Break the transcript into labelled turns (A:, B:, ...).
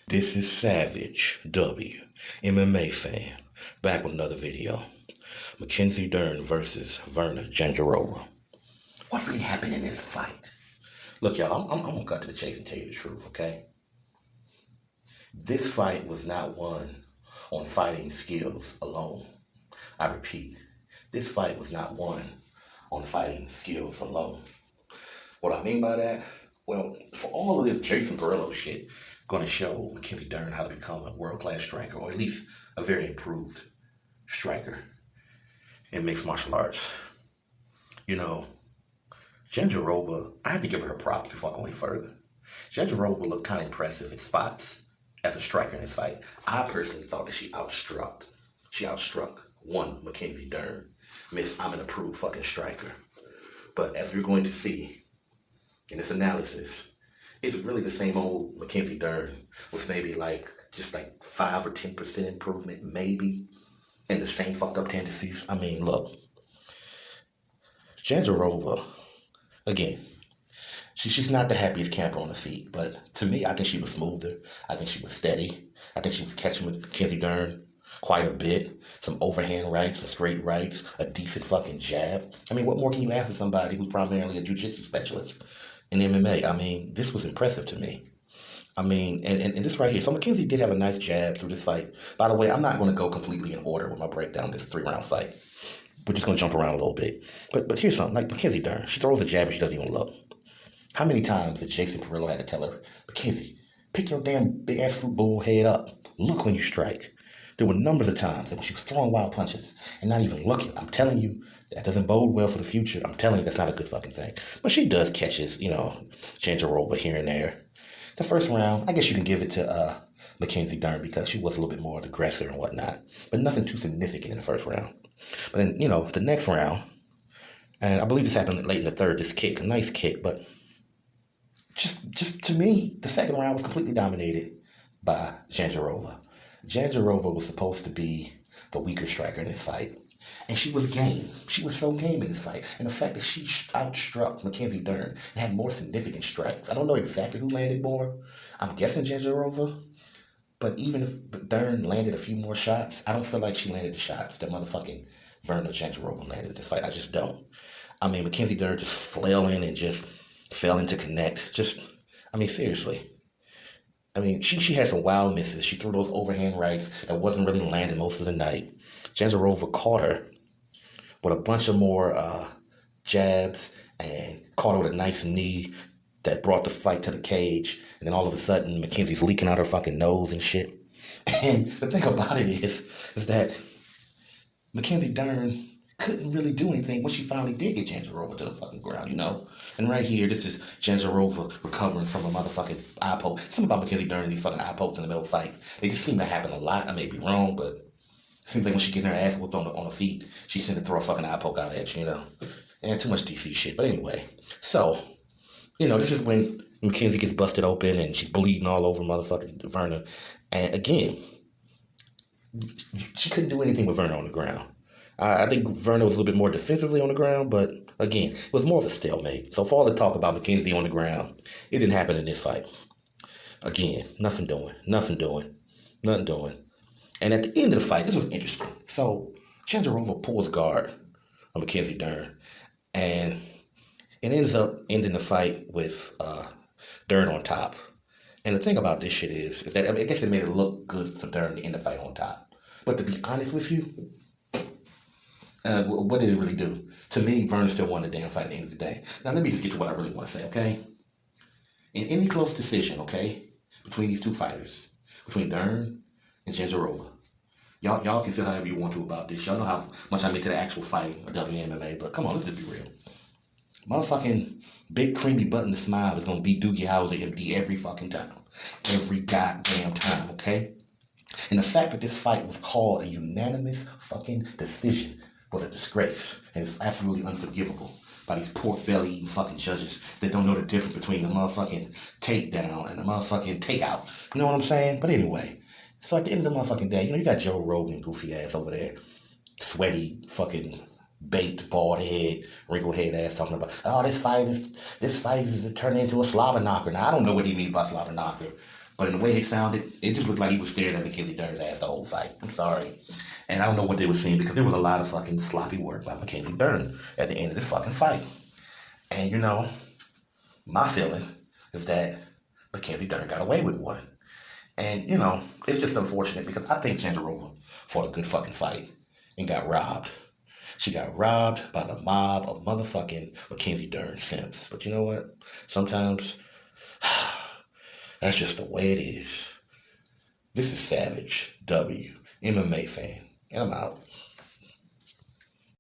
A: This is Savage W, MMA fan, back with another video. Mackenzie Dern versus Verna Jandiroba. What really happened in this fight? Look, y'all, I'm gonna cut to the chase and tell you the truth, okay? This fight was not won on fighting skills alone. I repeat, this fight was not won on fighting skills alone. What I mean by that? Well, for all of this Jason Perillo shit, going to show Mackenzie Dern how to become a world-class striker, or at least a very improved striker in mixed martial arts. You know, Jandiroba, I have to give her props before I go any further. Jandiroba looked kind of impressive in spots as a striker in this fight. I personally thought that she outstruck one Mackenzie Dern. Miss, I'm an approved fucking striker. But as we're going to see in this analysis, it's really the same old Mackenzie Dern with maybe just 5 or 10% improvement, maybe, and the same fucked up tendencies. I mean, look, Jandiroba, again, she's not the happiest camper on the feet, but to me, I think she was smoother. I think she was steady. I think she was catching with Mackenzie Dern quite a bit. Some overhand rights, some straight rights, a decent fucking jab. I mean, what more can you ask of somebody who's primarily a jiu-jitsu specialist in MMA? I mean, this was impressive to me. I mean, and this right here. So Mackenzie did have a nice jab through this fight. By the way, I'm not going to go completely in order with my breakdown of this 3-round fight. We're just going to jump around a little bit. But here's something. Like Mackenzie Dern, she throws a jab and she doesn't even look. How many times did Jason Perillo had to tell her, Mackenzie, pick your damn big-ass football head up. Look when you strike. There were numbers of times that when she was throwing wild punches and not even looking. I'm telling you, that doesn't bode well for the future. I'm telling you, that's not a good fucking thing. But she does catches, Jandiroba here and there. The first round, I guess you can give it to Mackenzie Dern because she was a little bit more of the aggressor and whatnot. But nothing too significant in the first round. But then, the next round, and I believe this happened late in the third, this kick, a nice kick, but just to me, the second round was completely dominated by Jandiroba. Jandiroba was supposed to be the weaker striker in this fight. And she was game. She was so game in this fight. And the fact that she outstruck Mackenzie Dern and had more significant strikes. I don't know exactly who landed more. I'm guessing Jandiroba. But even if Dern landed a few more shots, I don't feel like she landed the shots that motherfucking Verna Jandiroba landed in this fight. I just don't. I mean, Mackenzie Dern just flailing and just failing to connect. Seriously. I mean, she had some wild misses. She threw those overhand rights that wasn't really landing most of the night. Jandiroba caught her with a bunch of more jabs and caught her with a nice knee that brought the fight to the cage. And then all of a sudden, Mackenzie's leaking out her fucking nose and shit. And the thing about it is that Mackenzie Dern couldn't really do anything when she finally did get Jandiroba to the fucking ground, And right here, this is Jandiroba recovering from a motherfucking eye poke. Something about Mackenzie Dern and these fucking eye pokes in the middle of fights. They just seem to happen a lot. I may be wrong, but it seems like when she getting her ass whooped on the feet, she seems to throw a fucking eye poke out at you, And too much DC shit. But anyway, so, this is when Mackenzie gets busted open and she's bleeding all over motherfucking Verna. And again, she couldn't do anything with Verna on the ground. I think Verna was a little bit more defensively on the ground, but again, it was more of a stalemate. So for all the talk about Mackenzie on the ground, it didn't happen in this fight. Again, nothing doing. And at the end of the fight, this was interesting. So Jandiroba pulls guard on Mackenzie Dern, and it ends up ending the fight with Dern on top. And the thing about this shit is that, I guess it made it look good for Dern to end the fight on top. But to be honest with you, what did it really do? To me, Verna still won the damn fight at the end of the day. Now, let me just get to what I really want to say, okay? In any close decision, okay, between these two fighters, between Dern and Jandiroba, y'all can feel however you want to about this. Y'all know how much I'm into the actual fighting or WMMA, but come on, let's just be real. Motherfucking big creamy button to smile is going to beat Doogie Howser MD every fucking time. Every goddamn time, okay? And the fact that this fight was called a unanimous fucking decision was a disgrace, and it's absolutely unforgivable by these pork belly eating fucking judges that don't know the difference between a motherfucking takedown and a motherfucking takeout. You know what I'm saying? But anyway, so at the end of the motherfucking day, you got Joe Rogan goofy ass over there, sweaty fucking baked bald head, wrinkled head ass talking about, oh, this fight is turning into a slobber knocker. Now I don't know what he means by slobber knocker, But in the way it sounded, it just looked like he was staring at Mackenzie Dern's ass the whole fight. I'm sorry. And I don't know what they were seeing because there was a lot of fucking sloppy work by Mackenzie Dern at the end of this fucking fight. And you know, my feeling is that Mackenzie Dern got away with one. And you know, it's just unfortunate because I think Jandarova fought a good fucking fight and got robbed. She got robbed by the mob of motherfucking Mackenzie Dern simps. But you know what? Sometimes that's just the way it is. This is Savage W, MMA fan, and I'm out.